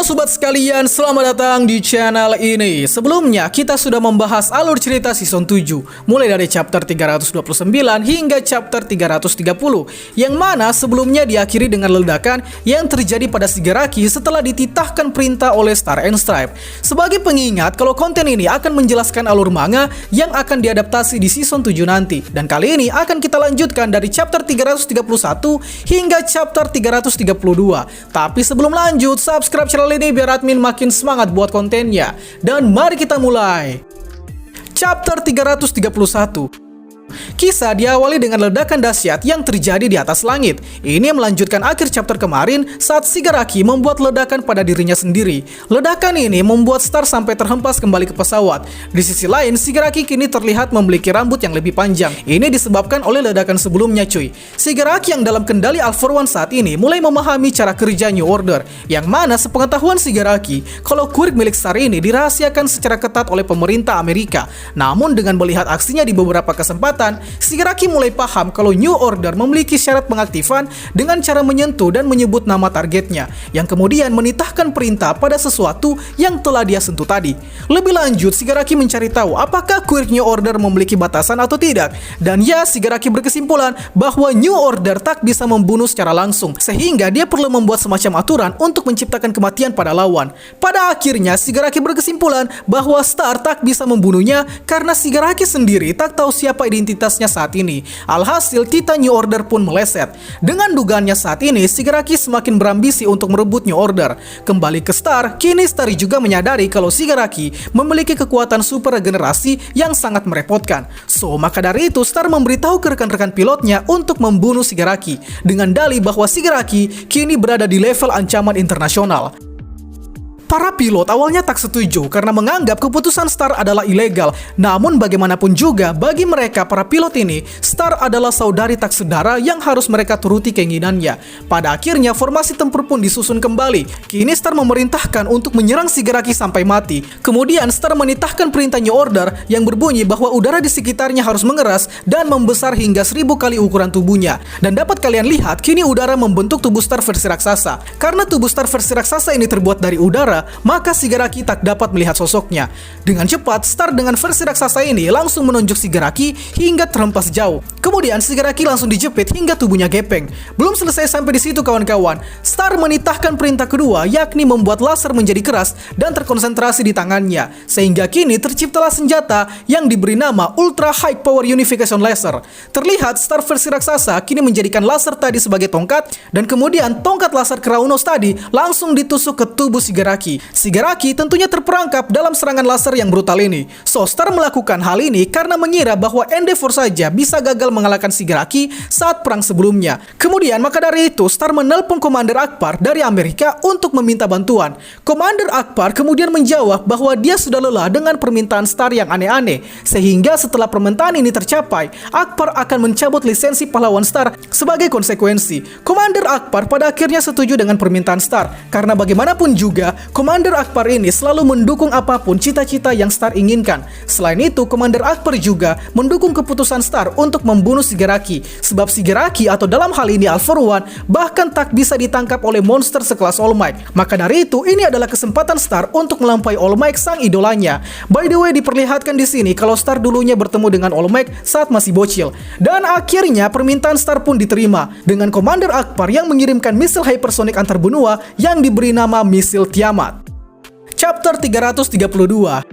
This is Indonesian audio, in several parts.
sobat sekalian, selamat datang di channel ini. Sebelumnya, kita sudah membahas alur cerita season 7, mulai dari chapter 329 hingga chapter 330, yang mana sebelumnya diakhiri dengan ledakan yang terjadi pada Shigaraki setelah dititahkan perintah oleh Star and Stripe. Sebagai pengingat, kalau konten ini akan menjelaskan alur manga yang akan diadaptasi di season 7 nanti. Dan kali ini akan kita lanjutkan dari chapter 331 hingga chapter 332. Tapi sebelum lanjut, subscribe channel ini biar admin makin semangat buat kontennya. Dan mari kita mulai. Chapter 331. Kisah diawali dengan ledakan dahsyat yang terjadi di atas langit. Ini melanjutkan akhir chapter kemarin saat Shigaraki membuat ledakan pada dirinya sendiri. Ledakan ini membuat Star sampai terhempas kembali ke pesawat. Di sisi lain, Shigaraki kini terlihat memiliki rambut yang lebih panjang. Ini disebabkan oleh ledakan sebelumnya, cuy. Shigaraki yang dalam kendali All For One saat ini mulai memahami cara kerja New Order, yang mana sepengetahuan Shigaraki, kalau quirk milik Star ini dirahasiakan secara ketat oleh pemerintah Amerika. Namun dengan melihat aksinya di beberapa kesempatan, Shigaraki mulai paham kalau New Order memiliki syarat pengaktifan dengan cara menyentuh dan menyebut nama targetnya, yang kemudian menitahkan perintah pada sesuatu yang telah dia sentuh tadi. Lebih lanjut, Shigaraki mencari tahu apakah quirk New Order memiliki batasan atau tidak. Dan ya, Shigaraki berkesimpulan bahwa New Order tak bisa membunuh secara langsung, sehingga dia perlu membuat semacam aturan untuk menciptakan kematian pada lawan. Pada akhirnya, Shigaraki berkesimpulan bahwa Star tak bisa membunuhnya karena Shigaraki sendiri tak tahu siapa identitasnya saat ini. Alhasil, Titan New Order pun meleset. Dengan dugaannya saat ini, Shigaraki semakin berambisi untuk merebut New Order. Kembali ke Star, kini Star juga menyadari kalau Shigaraki memiliki kekuatan super regenerasi yang sangat merepotkan. So, maka dari itu Star memberitahu ke rekan-rekan pilotnya untuk membunuh Shigaraki dengan dalih bahwa Shigaraki kini berada di level ancaman internasional. Para pilot awalnya tak setuju karena menganggap keputusan Star adalah ilegal. Namun bagaimanapun juga, bagi mereka para pilot ini, Star adalah saudari tak sedara yang harus mereka turuti keinginannya. Pada akhirnya formasi tempur pun disusun kembali. Kini Star memerintahkan untuk menyerang Shigaraki sampai mati. Kemudian Star menitahkan perintah New Order yang berbunyi bahwa udara di sekitarnya harus mengeras dan membesar hingga 1000 kali ukuran tubuhnya. Dan dapat kalian lihat, kini udara membentuk tubuh Star versi raksasa. Karena tubuh Star versi raksasa ini terbuat dari udara, maka Shigaraki tak dapat melihat sosoknya. Dengan cepat, Star dengan versi raksasa ini langsung menunjuk Shigaraki hingga terhempas jauh. Kemudian Shigaraki langsung dijepit hingga tubuhnya gepeng. Belum selesai sampai di situ kawan-kawan, Star menitahkan perintah kedua, yakni membuat laser menjadi keras dan terkonsentrasi di tangannya. Sehingga kini terciptalah senjata yang diberi nama Ultra High Power Unification Laser. Terlihat Star versi raksasa kini menjadikan laser tadi sebagai tongkat, dan kemudian tongkat laser Kraunos tadi langsung ditusuk ke tubuh Shigaraki. Shigaraki tentunya terperangkap dalam serangan laser yang brutal ini. So, Star melakukan hal ini karena mengira bahwa Endeavor saja bisa gagal mengalahkan Shigaraki saat perang sebelumnya. Kemudian maka dari itu Star menelpon Komander Akbar dari Amerika untuk meminta bantuan. Komander Akbar kemudian menjawab bahwa dia sudah lelah dengan permintaan Star yang aneh-aneh, sehingga setelah permintaan ini tercapai, Akbar akan mencabut lisensi pahlawan Star sebagai konsekuensi. Komander Akbar pada akhirnya setuju dengan permintaan Star karena bagaimanapun juga Komander Akbar ini selalu mendukung apapun cita-cita yang Star inginkan. Selain itu, Komander Akbar juga mendukung keputusan Star untuk membunuh Shigaraki, sebab Shigaraki atau dalam hal ini All For One bahkan tak bisa ditangkap oleh monster sekelas All Might. Maka dari itu, ini adalah kesempatan Star untuk melampaui All Might sang idolanya. By the way, diperlihatkan di sini kalau Star dulunya bertemu dengan All Might saat masih bocil. Dan akhirnya permintaan Star pun diterima dengan Komander Akbar yang mengirimkan misil hypersonic antar benua yang diberi nama misil Tiamat. Chapter 332.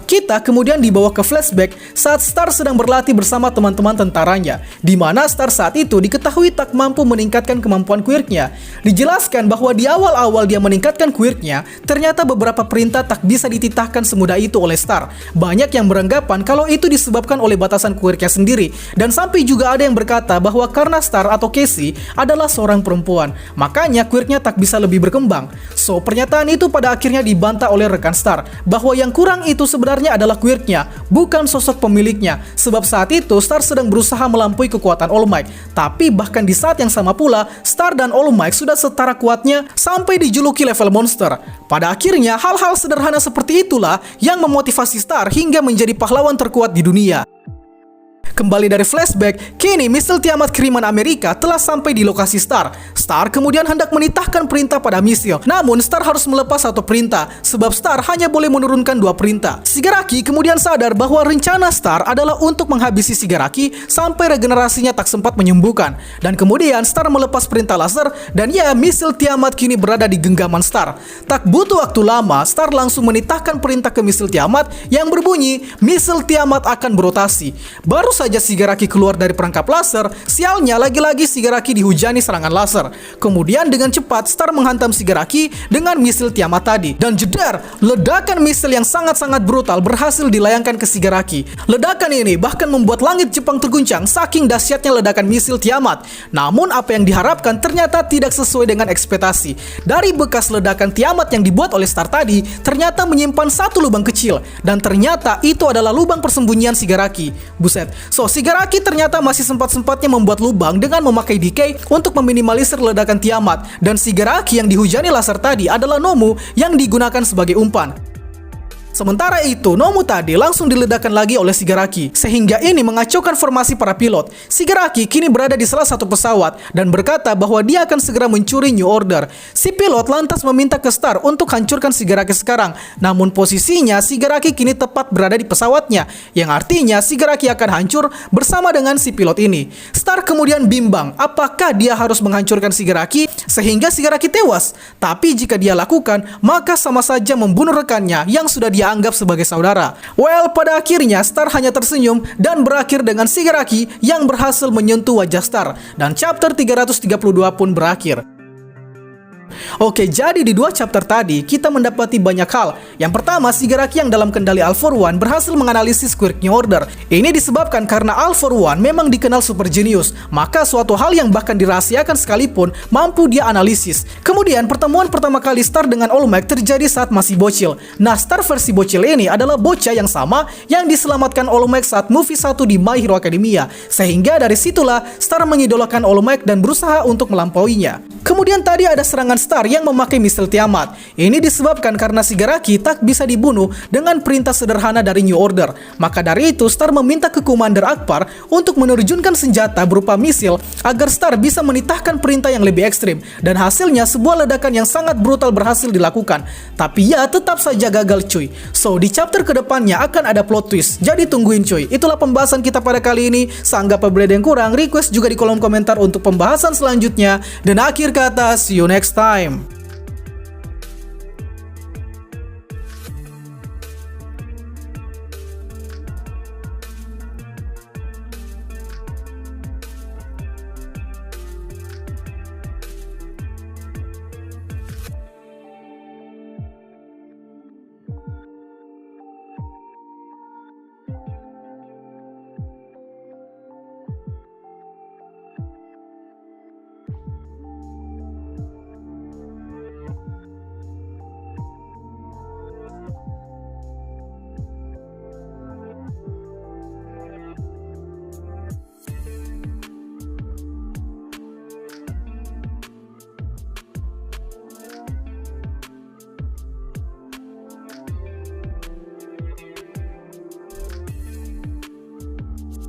Kita kemudian dibawa ke flashback saat Star sedang berlatih bersama teman-teman tentaranya, di mana Star saat itu diketahui tak mampu meningkatkan kemampuan quirknya. Dijelaskan bahwa di awal-awal dia meningkatkan quirknya, ternyata beberapa perintah tak bisa dititahkan semudah itu oleh Star. Banyak yang beranggapan kalau itu disebabkan oleh batasan quirknya sendiri, dan sampai juga ada yang berkata bahwa karena Star atau Casey adalah seorang perempuan, makanya quirknya tak bisa lebih berkembang. So, pernyataan itu pada akhirnya dibantah oleh rekan Star, bahwa yang kurang itu sebenarnya adalah quirknya, bukan sosok pemiliknya. Sebab saat itu Star sedang berusaha melampaui kekuatan All Might. Tapi bahkan di saat yang sama pula, Star dan All Might sudah setara kuatnya sampai dijuluki level monster. Pada akhirnya, hal-hal sederhana seperti itulah yang memotivasi Star hingga menjadi pahlawan terkuat di dunia. Kembali dari flashback, kini misil Tiamat kiriman Amerika telah sampai di lokasi Star. Star kemudian hendak menitahkan perintah pada misil. Namun Star harus melepas satu perintah, sebab Star hanya boleh menurunkan 2 perintah. Shigaraki kemudian sadar bahwa rencana Star adalah untuk menghabisi Shigaraki sampai regenerasinya tak sempat menyembuhkan. Dan kemudian Star melepas perintah laser dan ya, misil Tiamat kini berada di genggaman Star. Tak butuh waktu lama, Star langsung menitahkan perintah ke misil Tiamat yang berbunyi, misil Tiamat akan berotasi. Baru saja Shigaraki keluar dari perangkap laser, sialnya lagi-lagi Shigaraki dihujani serangan laser. Kemudian dengan cepat Star menghantam Shigaraki dengan misil Tiamat tadi. Dan jedar, ledakan misil yang sangat-sangat brutal berhasil dilayangkan ke Shigaraki. Ledakan ini bahkan membuat langit Jepang terguncang saking dahsyatnya ledakan misil Tiamat. Namun apa yang diharapkan ternyata tidak sesuai dengan ekspektasi. Dari bekas ledakan Tiamat yang dibuat oleh Star tadi, ternyata menyimpan satu lubang kecil. Dan ternyata itu adalah lubang persembunyian Shigaraki. Buset. So, Shigaraki ternyata masih sempat-sempatnya membuat lubang dengan memakai decay untuk meminimalisir ledakan Tiamat. Dan Shigaraki yang dihujani laser tadi adalah Nomu yang digunakan sebagai umpan. Sementara itu, Nomu tadi langsung diledakkan lagi oleh Shigaraki, sehingga ini mengacaukan formasi para pilot. Shigaraki kini berada di salah satu pesawat dan berkata bahwa dia akan segera mencuri New Order. Si pilot lantas meminta ke Star untuk hancurkan Shigaraki sekarang. Namun posisinya Shigaraki kini tepat berada di pesawatnya, yang artinya Shigaraki akan hancur bersama dengan si pilot ini. Star kemudian bimbang apakah dia harus menghancurkan Shigaraki sehingga Shigaraki tewas. Tapi jika dia lakukan, maka sama saja membunuh rekannya yang sudah dia anggap sebagai saudara. Well, pada akhirnya Star hanya tersenyum dan berakhir dengan Shigaraki yang berhasil menyentuh wajah Star. Dan chapter 332 pun berakhir. Oke, jadi di 2 chapter tadi kita mendapati banyak hal. Yang pertama, Shigaraki yang dalam kendali All For One berhasil menganalisis quirk New Order. Ini disebabkan karena All For One memang dikenal super genius, maka suatu hal yang bahkan dirahasiakan sekalipun mampu dia analisis. Kemudian pertemuan pertama kali Star dengan All Might terjadi saat masih bocil. Nah, Star versi bocil ini adalah bocah yang sama yang diselamatkan All Might saat movie 1 di My Hero Academia. Sehingga dari situlah Star mengidolakan All Might dan berusaha untuk melampauinya. Kemudian tadi ada serangan Star yang memakai misil Tiamat. Ini disebabkan karena Shigaraki tak bisa dibunuh dengan perintah sederhana dari New Order. Maka dari itu Star meminta ke Commander Akbar untuk menerjunkan senjata berupa misil agar Star bisa menitahkan perintah yang lebih ekstrim. Dan hasilnya sebuah ledakan yang sangat brutal berhasil dilakukan. Tapi ya, tetap saja gagal cuy. So, di chapter kedepannya akan ada plot twist. Jadi tungguin cuy. Itulah pembahasan kita pada kali ini. Seanggap apabila ada yang kurang, request juga di kolom komentar untuk pembahasan selanjutnya. Dan akhir kata, see you next time.